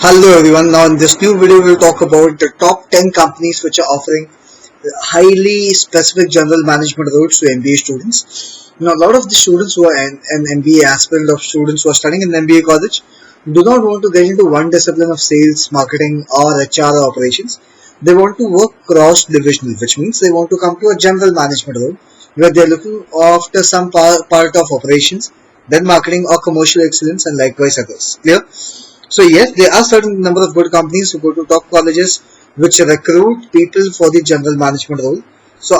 Hello everyone. Now in this new video we'll talk about the top 10 companies which are offering highly specific general management roles to MBA students. Now a lot of the students who are an MBA aspirant of students who are studying in MBA college do not want to get into one discipline of sales, marketing or HR or operations. They want to work cross-divisional, which means they want to come to a general management role where they're looking after some part of operations, then marketing or commercial excellence and likewise others. Clear? So yes, there are certain number of good companies who go to top colleges which recruit people for the general management role. So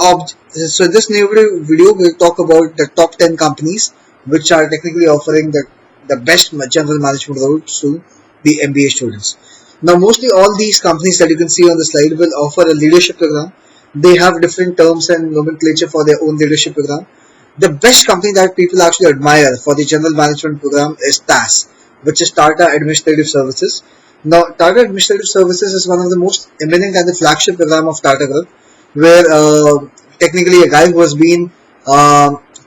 in this new video we'll talk about the top 10 companies which are technically offering the best general management roles to the MBA students. Now mostly all these companies that you can see on the slide will offer a leadership program. They have different terms and nomenclature for their own leadership program. The best company that people actually admire for the general management program is TAS, which is Tata Administrative Services. Now, Tata Administrative Services is one of the most eminent and the flagship program of Tata Group, where technically a guy who has been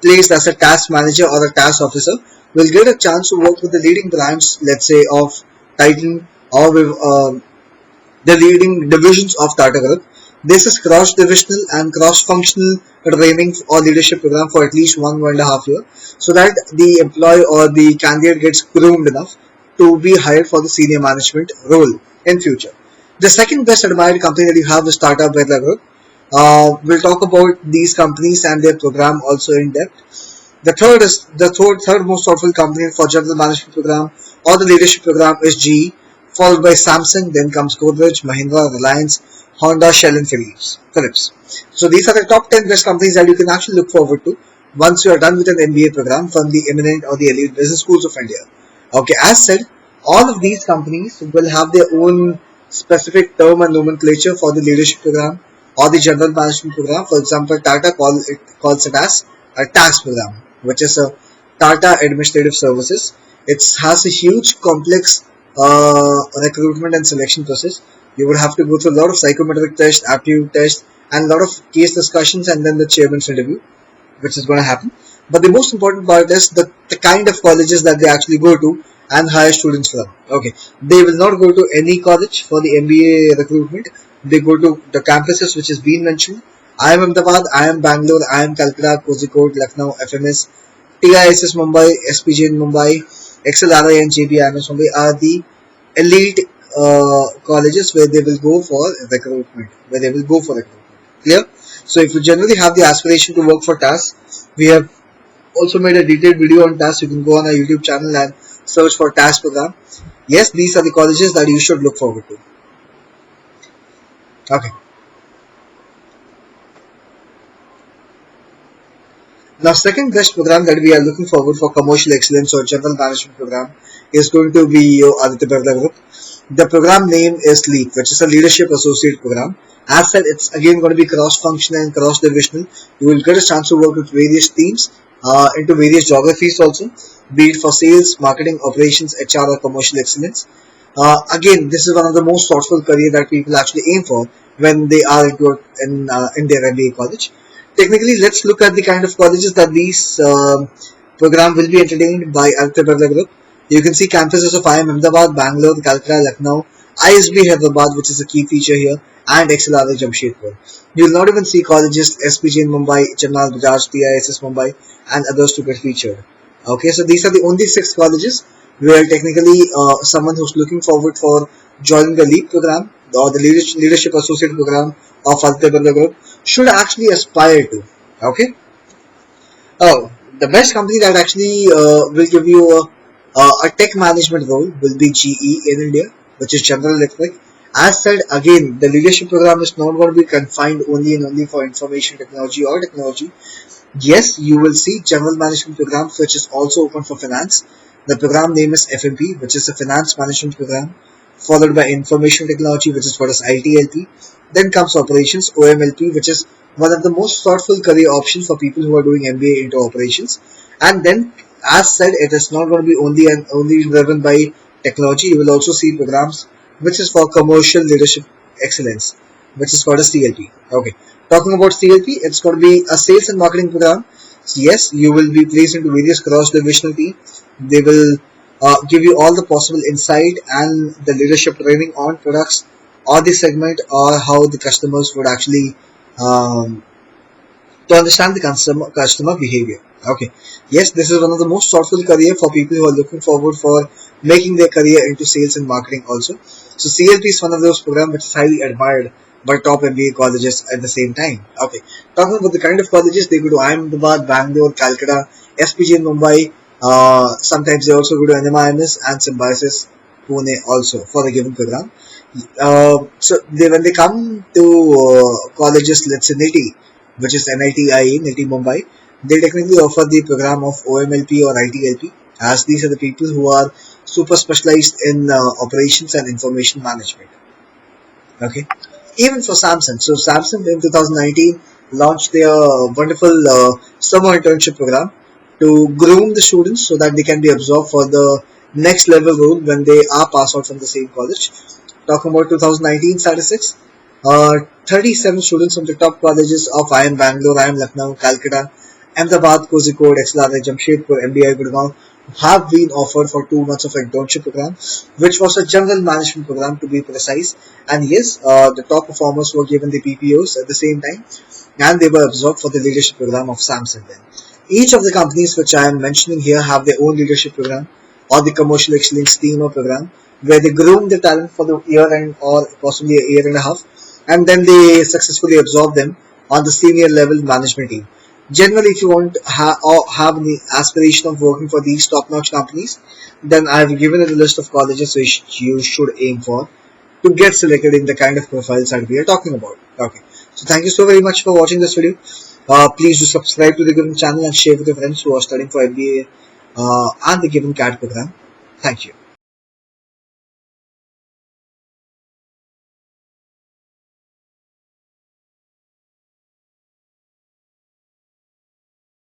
placed as a task manager or a task officer will get a chance to work with the leading brands, let's say, of Titan or with the leading divisions of Tata Group. This is cross-divisional and cross-functional training or leadership program for at least 1.5 years, so that the employee or the candidate gets groomed enough to be hired for the senior management role in future. The second best admired company that you have is Tata Birla Group. We'll talk about these companies and their program also in depth. The third most thoughtful company for general management program or the leadership program is GE, followed by Samsung, then comes Godrej, Mahindra, Reliance, Honda, Shell and Philips. So these are the top 10 best companies that you can actually look forward to once you are done with an MBA program from the eminent or the elite business schools of India. Okay, as said, all of these companies will have their own specific term and nomenclature for the leadership program or the general management program. For example, Tata calls it as a TAS program, which is a Tata Administrative Services. It has a huge complex recruitment and selection process. You would have to go through a lot of psychometric tests, aptitude tests, and a lot of case discussions, and then the chairman's interview, which is going to happen. But the most important part is the kind of colleges that they actually go to and hire students from. Okay, they will not go to any college for the MBA recruitment. They go to the campuses which has been mentioned. I am Ahmedabad, I am Bangalore, I am Calcutta, Kozhikode, Lucknow, FMS, TISS Mumbai, SPJ in Mumbai, XLRI and JBIMS Mumbai are the elite colleges where they will go for recruitment. Clear? So if you generally have the aspiration to work for TAS, we have also made a detailed video on TAS. You can go on our YouTube channel and search for TAS program. Yes, these are the colleges that you should look forward to. Okay. Now, second best program that we are looking forward for commercial excellence or general management program is going to be your Aditya Birla Group. The program name is LEAP, which is a leadership associate program. As said, it's again going to be cross-functional and cross-divisional. You will get a chance to work with various teams into various geographies also, be it for sales, marketing, operations, HR or commercial excellence. Again, this is one of the most thoughtful career that people actually aim for when they are in their MBA college. Technically, let's look at the kind of colleges that these program will be entertained by Aditya Birla Group. You can see campuses of IIM Ahmedabad, Bangalore, Calcutta, Lucknow, ISB Hyderabad, which is a key feature here, and XLRI Jamshedpur. You will not even see colleges SPJ in Mumbai, Chennai, Bajaj, TISS Mumbai, and others to get featured. Okay, so these are the only 6 colleges where technically someone who's looking forward for joining the LEAP program or the leadership associate program of Aditya Birla Group should actually aspire to. Okay. Oh, the best company that actually will give you a tech management role will be GE in India, which is General Electric. As said, again, the leadership program is not going to be confined only for information technology or technology. Yes, you will see general management programs which is also open for finance. The program name is FMP, which is a finance management program, followed by information technology, which is what is ITLP. Then comes operations, OMLP, which is one of the most thoughtful career options for people who are doing MBA into operations. And then, as said, it is not going to be only driven by technology. You will also see programs which is for commercial leadership excellence, which is called a CLP. Okay, talking about CLP, it's going to be a sales and marketing program. So yes, you will be placed into various cross-divisional teams. They will give you all the possible insight and the leadership training on products or the segment or how the customers would actually um, to understand the customer behavior. Okay, yes, this is one of the most thoughtful career for people who are looking forward for making their career into sales and marketing also. So CLP is one of those programs which is highly admired by top MBA colleges at the same time. Okay, talking about the kind of colleges, they go to Ahmedabad, Bangalore, Calcutta, SPG in Mumbai. Sometimes they also go to NMIMS and Symbiosis Pune also for the given program. When they come to colleges, let's say NITI, which is NITIE, NITI Mumbai, they technically offer the program of OMLP or ITLP, as these are the people who are super specialized in operations and information management. Okay, even for Samsung. So Samsung in 2019 launched their wonderful summer internship program to groom the students so that they can be absorbed for the next level role when they are passed out from the same college. Talking about 2019 statistics, 37 students from the top colleges of IIM Bangalore, IIM Lucknow, Calcutta, Ahmedabad, Kozhikode, XLRI, Jamshedpur, MBI Gurgaon have been offered for 2 months of internship program, which was a general management program to be precise. And yes, the top performers were given the PPOs at the same time, and they were absorbed for the leadership program of Samsung. Then, each of the companies which I am mentioning here have their own leadership program or the commercial excellence team or program where they groom the talent for the year and or possibly a year and a half, and then they successfully absorb them on the senior level management team. Generally, if you want or have the aspiration of working for these top-notch companies, then I have given you a list of colleges which you should aim for to get selected in the kind of profiles that we are talking about. Okay, so thank you so very much for watching this video. Please do subscribe to the given channel and share with your friends who are studying for MBA and the given CAT program. Thank you.